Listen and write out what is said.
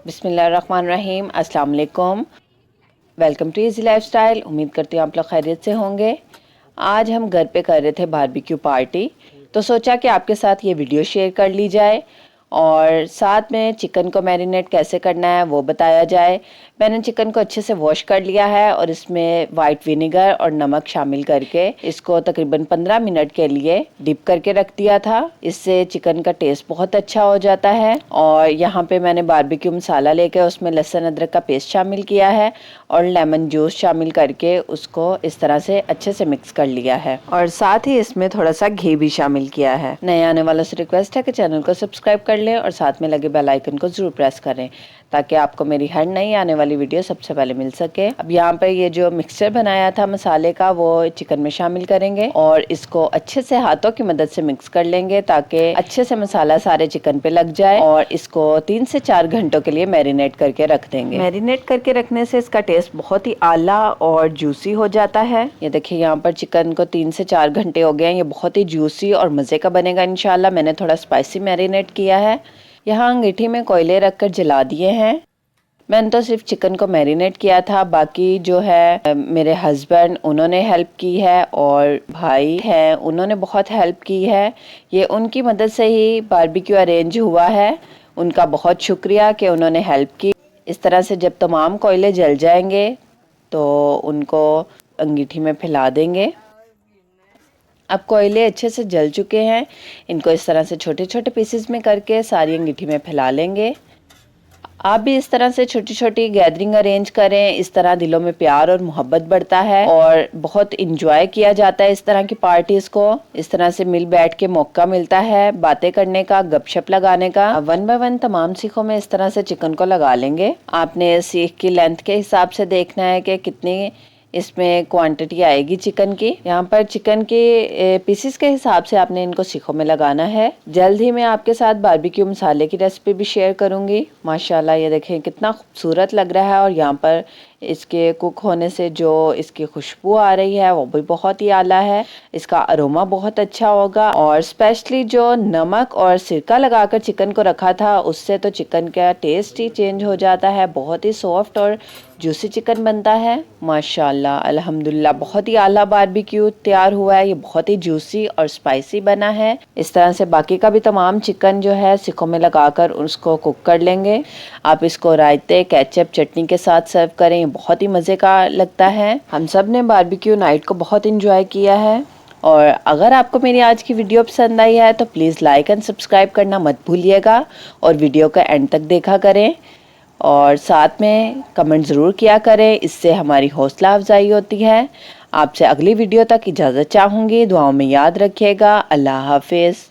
बिस्मिल्लाहिर्रहमानिर्रहीम। अस्सलाम वालेकुम। Welcome to easy lifestyle. उम्मीद करती हूँ आप लोग खैरियत से होंगे। आज हम घर पे कर रहे थे बारबेक्यू पार्टी, तो सोचा कि आपके साथ ये वीडियो शेयर कर ली जाए और साथ में चिकन को मैरिनेट कैसे करना है वो बताया जाए। मैंने चिकन को अच्छे से वॉश कर लिया है और इसमें वाइट विनेगर और नमक शामिल करके इसको तकरीबन 15 मिनट के लिए डिप करके रख दिया था। इससे चिकन का टेस्ट बहुत अच्छा हो जाता है। और यहाँ पे मैंने बारबेक्यू मसाला लेके उसमें लहसुन अदरक का पेस्ट शामिल किया है और लेमन जूस शामिल करके उसको इस तरह से अच्छे से मिक्स कर लिया है और साथ ही इसमें थोड़ा सा घी भी शामिल किया है। नए आने वालों से रिक्वेस्ट है कि चैनल को सब्सक्राइब कर लें और साथ में लगे बेल आइकन को जरूर प्रेस करें ताकि आपको मेरी हर नई आने वाली वीडियो सबसे पहले मिल सके। अब यहाँ पर ये जो मिक्सचर बनाया था मसाले का वो चिकन में शामिल करेंगे और इसको अच्छे से हाथों की मदद से मिक्स कर लेंगे ताकि अच्छे से मसाला सारे चिकन पे लग जाए और इसको 3 से 4 घंटों के लिए मैरिनेट करके रख देंगे। मैरिनेट करके रखने से इसका टेस्ट बहुत ही आला और जूसी हो जाता है। ये देखिए यहाँ पर चिकन को 3 से 4 घंटे हो गए हैं। ये बहुत ही जूसी और मज़े का बनेगा इंशाल्लाह। मैंने थोड़ा स्पाइसी मैरिनेट किया है। यहाँ अंगीठी में कोयले रखकर जला दिए हैं। मैंने तो सिर्फ चिकन को मैरिनेट किया था, बाकी जो है मेरे हस्बैंड उन्होंने हेल्प की है और भाई हैं उन्होंने बहुत हेल्प की है। ये उनकी मदद से ही बारबेक्यू अरेंज हुआ है। उनका बहुत शुक्रिया कि उन्होंने हेल्प की। इस तरह से जब तमाम कोयले जल जाएंगे तो उनको अंगीठी में फैला देंगे। अब कोयले अच्छे से जल चुके हैं। इनको इस तरह से छोटे छोटे पीसेस में करके सारी अंगीठी में फैला लेंगे। आप भी इस तरह से छोटी छोटी गैदरिंग अरेंज करें। इस तरह दिलों में प्यार और मोहब्बत बढ़ता है और बहुत इंजॉय किया जाता है इस तरह की पार्टीज को। इस तरह से मिल बैठ के मौका मिलता है बातें करने का, गपशप लगाने का। 1 बाय 1 तमाम सीखों में इस तरह से चिकन को लगा लेंगे। आपने सीख की लेंथ के हिसाब से देखना है कि कितनी इसमें क्वांटिटी आएगी चिकन की। यहाँ पर चिकन के पीसेस के हिसाब से आपने इनको सीखों में लगाना है। जल्द ही मैं आपके साथ बारबेक्यू मसाले की रेसिपी भी शेयर करूंगी। माशाल्लाह ये देखें कितना खूबसूरत लग रहा है और यहाँ पर इसके कुक होने से जो इसकी खुशबू आ रही है वो भी बहुत ही आला है। इसका अरोमा बहुत अच्छा होगा और स्पेशली जो नमक और सिरका लगाकर चिकन को रखा था उससे तो चिकन का टेस्ट ही चेंज हो जाता है। बहुत ही सॉफ्ट और जूसी चिकन बनता है। माशाल्लाह अल्हम्दुलिल्लाह बहुत ही आला बारबेक्यू तैयार हुआ है। ये बहुत ही जूसी और स्पाइसी बना है। इस तरह से बाकी का भी तमाम चिकन जो है सीखों में लगाकर उसको कुक कर लेंगे। आप इसको रायते, केचप, चटनी के साथ सर्व करें। बहुत ही मज़े का लगता है। हम सब ने बारबेक्यू नाइट को बहुत इंजॉय किया है। और अगर आपको मेरी आज की वीडियो पसंद आई है तो प्लीज़ लाइक एंड सब्सक्राइब करना मत भूलिएगा और वीडियो का एंड तक देखा करें और साथ में कमेंट ज़रूर किया करें। इससे हमारी हौसला अफजाई होती है। आपसे अगली वीडियो तक इजाज़त चाहूँगी। दुआओं में याद रखिएगा। अल्लाह हाफिज़।